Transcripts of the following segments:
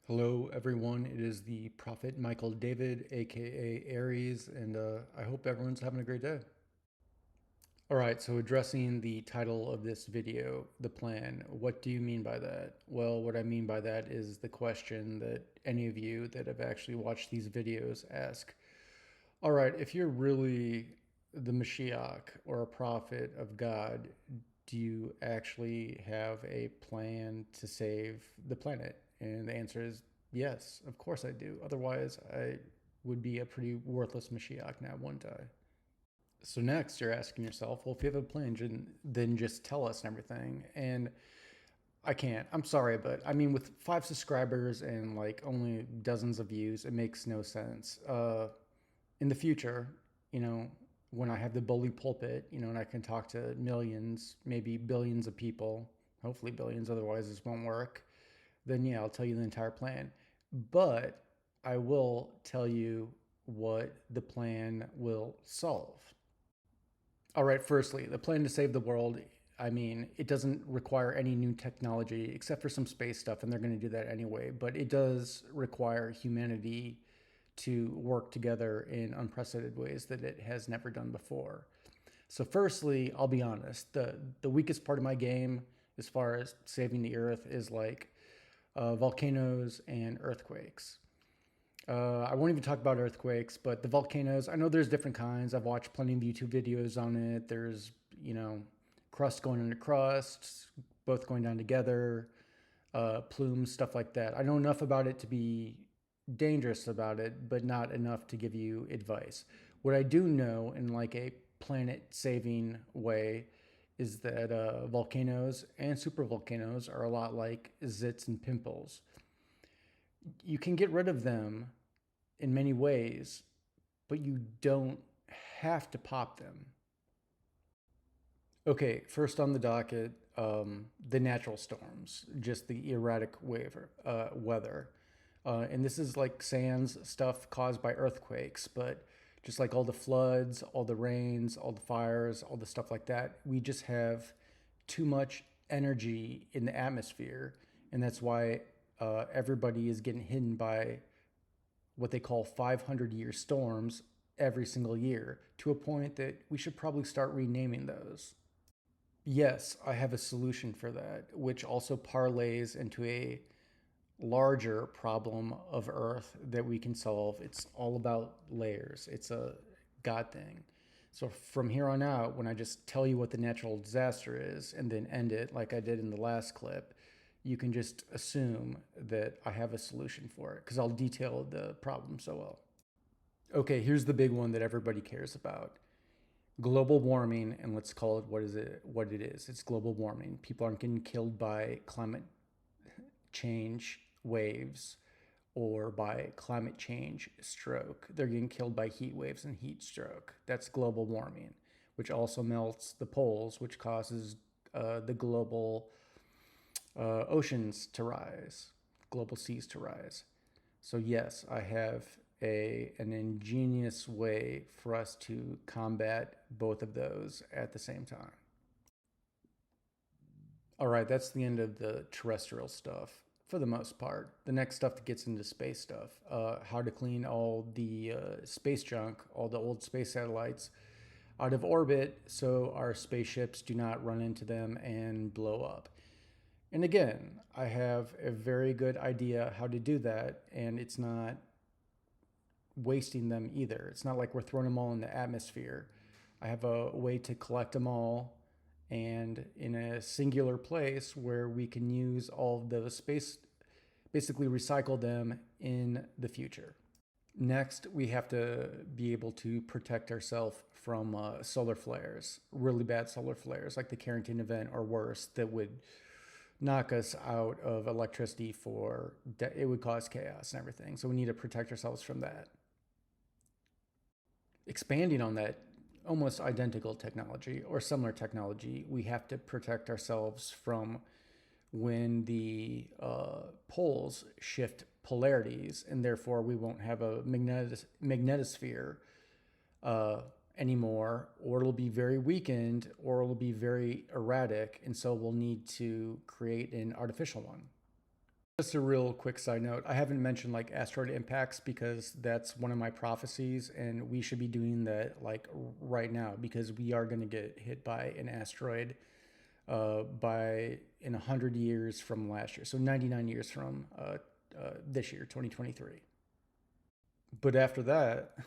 Hello, everyone. It is the Prophet Michael David, aka Aries, and I hope everyone's having a great day. All right, so addressing the title of this video, the plan, what do you mean by that? Well, what I mean by that is the question that any of you that have actually watched these videos ask. All right, if you're really the Mashiach or a prophet of God, do you actually have a plan to save the planet? And the answer is yes, of course I do. Otherwise, I would be a pretty worthless Mashiach now, wouldn't I? So next, you're asking yourself, well, if you have a plan, then just tell us and everything. And I can't. I'm sorry, but I mean, with 5 subscribers and like only dozens of views, it makes no sense. In the future, you know, when I have the bully pulpit, and I can talk to millions, maybe billions of people, hopefully billions, otherwise this won't work, then yeah, I'll tell you the entire plan. But I will tell you what the plan will solve. All right, firstly, the plan to save the world, I mean, it doesn't require any new technology except for some space stuff, and they're going to do that anyway. But it does require humanity to work together in unprecedented ways that it has never done before. So, firstly, I'll be honest, the weakest part of my game as far as saving the earth is like volcanoes and earthquakes. I won't even talk about earthquakes, but the volcanoes, I know there's different kinds. I've watched plenty of YouTube videos on it. There's, you know, crust going into crust, both going down together, plumes, stuff like that. I know enough about it to be dangerous about it, but not enough to give you advice. What I do know in like a planet saving way is that volcanoes and supervolcanoes are a lot like zits and pimples. You can get rid of them in many ways, but you don't have to pop them. Okay, first on the docket, the natural storms, just the erratic weather. And this is like sans stuff caused by earthquakes, but just like all the floods, all the rains, all the fires, all the stuff like that, we just have too much energy in the atmosphere. And that's why everybody is getting hidden by what they call 500-year storms every single year, to a point that we should probably start renaming those. Yes, I have a solution for that, which also parlays into a larger problem of Earth that we can solve. It's all about layers, it's a God thing. So from here on out, when I just tell you what the natural disaster is and then end it like I did in the last clip, you can just assume that I have a solution for it because I'll detail the problem so well. Okay, here's the big one that everybody cares about. Global warming, and let's call it what it is. It's global warming. People aren't getting killed by climate change waves or by climate change stroke. They're getting killed by heat waves and heat stroke. That's global warming, which also melts the poles, which causes the global oceans to rise, global seas to rise. So yes, I have an ingenious way for us to combat both of those at the same time. All right, that's the end of the terrestrial stuff for the most part. The next stuff that gets into space stuff, how to clean all the space junk, all the old space satellites out of orbit so our spaceships do not run into them and blow up. And again, I have a very good idea how to do that, and it's not wasting them either. It's not like we're throwing them all in the atmosphere. I have a way to collect them all and in a singular place where we can use all of the space, basically recycle them in the future. Next, we have to be able to protect ourselves from solar flares, really bad solar flares like the Carrington event or worse, that would knock us out of electricity it would cause chaos and everything. So we need to protect ourselves from that. Expanding on that almost identical technology or similar technology, we have to protect ourselves from when the poles shift polarities, and therefore we won't have a magnetosphere uh, anymore, or it'll be very weakened, or it'll be very erratic, and so we'll need to create an artificial one. Just a real quick side note. I haven't mentioned like asteroid impacts because that's one of my prophecies, and we should be doing that like right now because we are going to get hit by an asteroid by in 100 years from last year. So 99 years from this year, 2023. But after that,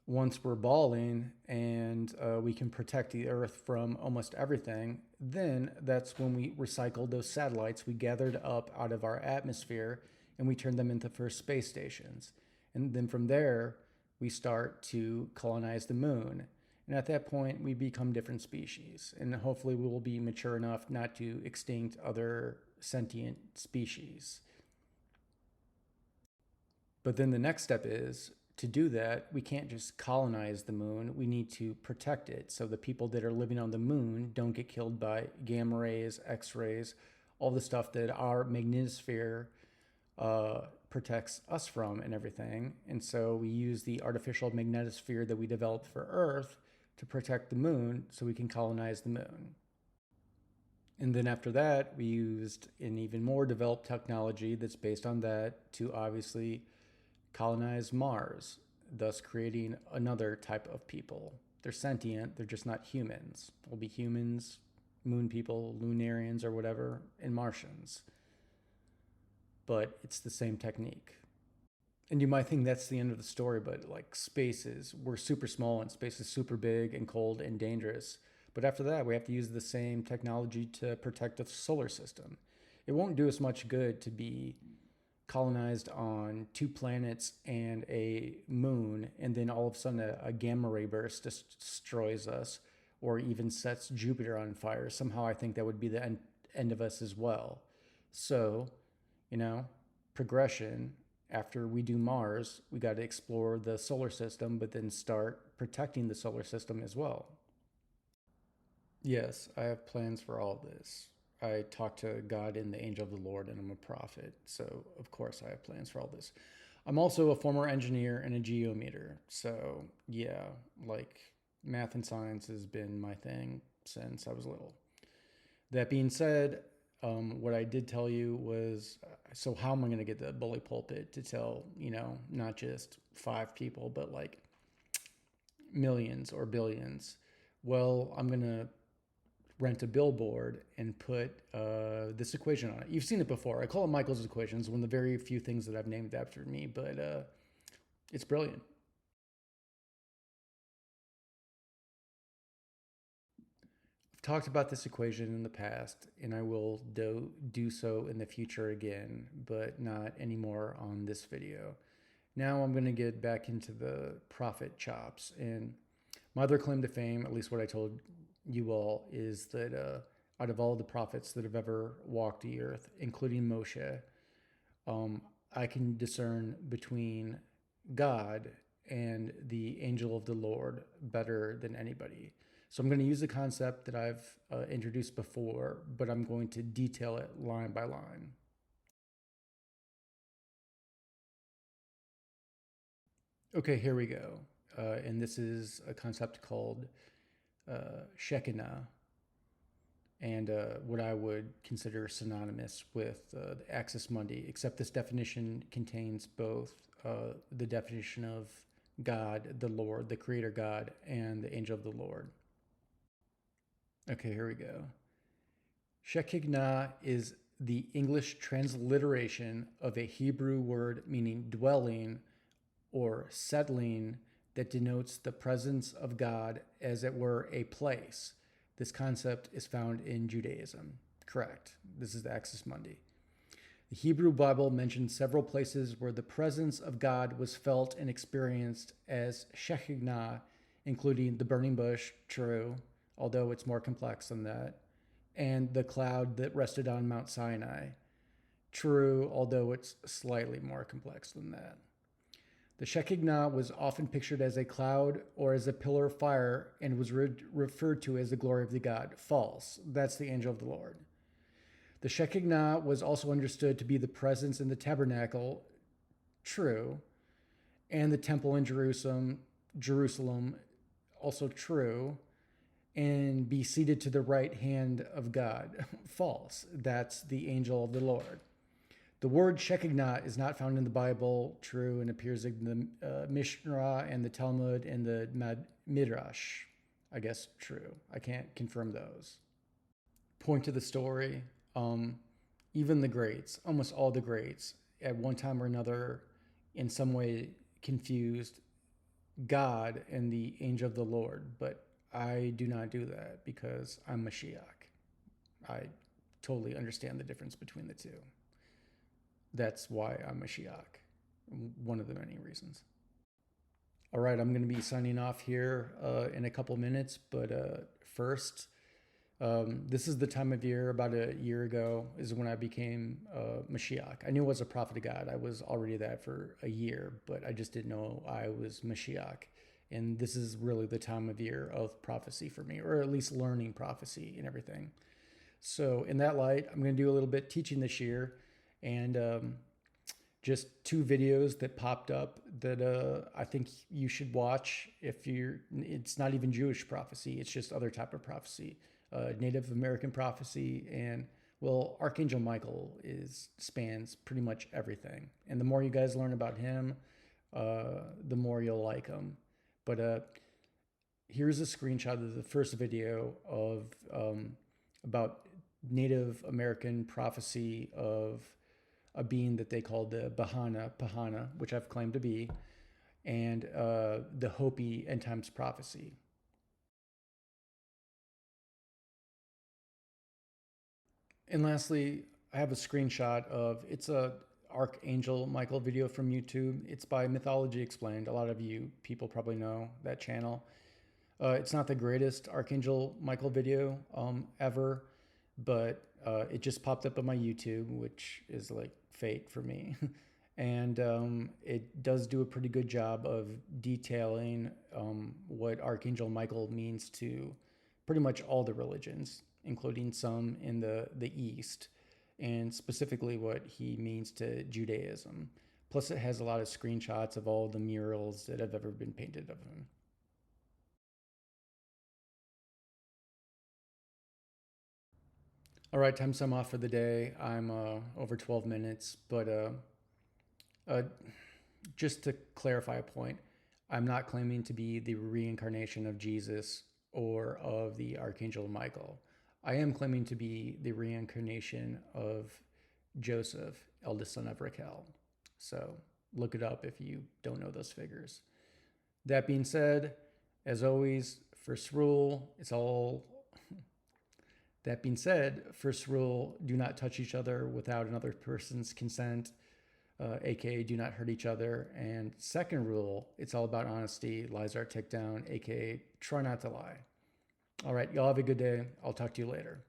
once we're balling and we can protect the Earth from almost everything, then that's when we recycle those satellites we gathered up out of our atmosphere and we turn them into first space stations. And then from there, we start to colonize the moon. And at that point, we become different species. And hopefully, we will be mature enough not to extinct other sentient species. But then the next step is to do that, we can't just colonize the moon. We need to protect it so the people that are living on the moon don't get killed by gamma rays, X rays, all the stuff that our magnetosphere protects us from and everything. And so we use the artificial magnetosphere that we developed for Earth to protect the moon so we can colonize the moon. And then after that, we used an even more developed technology that's based on that to obviously colonize Mars, thus creating another type of people. They're sentient, they're just not humans. Will be humans, moon people, Lunarians, or whatever, and Martians. But it's the same technique. And you might think that's the end of the story, but like we're super small and space is super big and cold and dangerous. But after that, we have to use the same technology to protect the solar system. It won't do us much good to be colonized on 2 planets and a moon, and then all of a sudden a gamma ray burst destroys us or even sets Jupiter on fire. Somehow I think that would be the end of us as well. So, progression. After we do Mars, we got to explore the solar system, but then start protecting the solar system as well. Yes, I have plans for all this. I talk to God and the angel of the Lord, and I'm a prophet. So, of course, I have plans for all this. I'm also a former engineer and a geometer. So, yeah, like math and science has been my thing since I was little. That being said, what I did tell you was so how am I going to get the bully pulpit to tell, not just 5 people, but like millions or billions? Well, I'm going to rent a billboard and put this equation on it. You've seen it before. I call it Michael's equations, one of the very few things that I've named after me, but it's brilliant. I've talked about this equation in the past, and I will do so in the future again, but not anymore on this video. Now I'm going to get back into the prophet chops. And my other claim to fame, at least what I told you all, is that out of all the prophets that have ever walked the earth, including Moshe, I can discern between God and the angel of the Lord better than anybody. So I'm going to use the concept that I've introduced before, but I'm going to detail it line by line. Okay, here we go. And this is a concept called Shekinah, and what I would consider synonymous with the Axis Mundi, except this definition contains both the definition of God, the Lord, the Creator God, and the angel of the Lord. Okay, here we go. Shekinah is the English transliteration of a Hebrew word meaning dwelling or settling that denotes the presence of God, as it were a place. This concept is found in Judaism. Correct. This is the Axis Mundi. The Hebrew Bible mentions several places where the presence of God was felt and experienced as Shekinah, including the burning bush, true, although it's more complex than that, and the cloud that rested on Mount Sinai, true, although it's slightly more complex than that. The Shekinah was often pictured as a cloud or as a pillar of fire and was referred to as the glory of the God. False. That's the angel of the Lord. The Shekinah was also understood to be the presence in the tabernacle. True. And the temple in Jerusalem, also true. And be seated to the right hand of God. False. That's the angel of the Lord. The word Shekinah is not found in the Bible, true, and appears in the Mishnah and the Talmud and the Midrash. I guess true. I can't confirm those. Point to the story. Even the greats, almost all the greats, at one time or another, in some way confused God and the angel of the Lord. But I do not do that because I'm Mashiach. I totally understand the difference between the two. That's why I'm Mashiach. One of the many reasons. All right, I'm going to be signing off here in a couple minutes, but first, this is the time of year, about a year ago, is when I became Mashiach. I knew I was a prophet of God. I was already that for a year, but I just didn't know I was Mashiach. And this is really the time of year of prophecy for me, or at least learning prophecy and everything. So in that light, I'm going to do a little bit teaching this year, and just two videos that popped up that I think you should watch if you're. It's not even Jewish prophecy; it's just other type of prophecy, Native American prophecy, and well, Archangel Michael spans pretty much everything. And the more you guys learn about him, the more you'll like him. But here's a screenshot of the first video of about Native American prophecy of a being that they called the Pahana, which I've claimed to be, and the Hopi end times prophecy. And lastly, I have a screenshot of it's a Archangel Michael video from YouTube. It's by Mythology Explained. A lot of you people probably know that channel. It's not the greatest Archangel Michael video ever, but it just popped up on my YouTube, which is like fate for me. And it does do a pretty good job of detailing what Archangel Michael means to pretty much all the religions, including some in the East, and specifically what he means to Judaism. Plus, it has a lot of screenshots of all the murals that have ever been painted of him. All right, time's off for the day. I'm over 12 minutes, but uh, just to clarify a point, I'm not claiming to be the reincarnation of Jesus or of the Archangel Michael. I am claiming to be the reincarnation of Joseph, eldest son of Raquel. So look it up if you don't know those figures. That being said, as always, first rule, it's all. That being said, first rule, do not touch each other without another person's consent, aka do not hurt each other. And second rule, it's all about honesty. Lies are ticked down, aka try not to lie. All right, y'all have a good day. I'll talk to you later.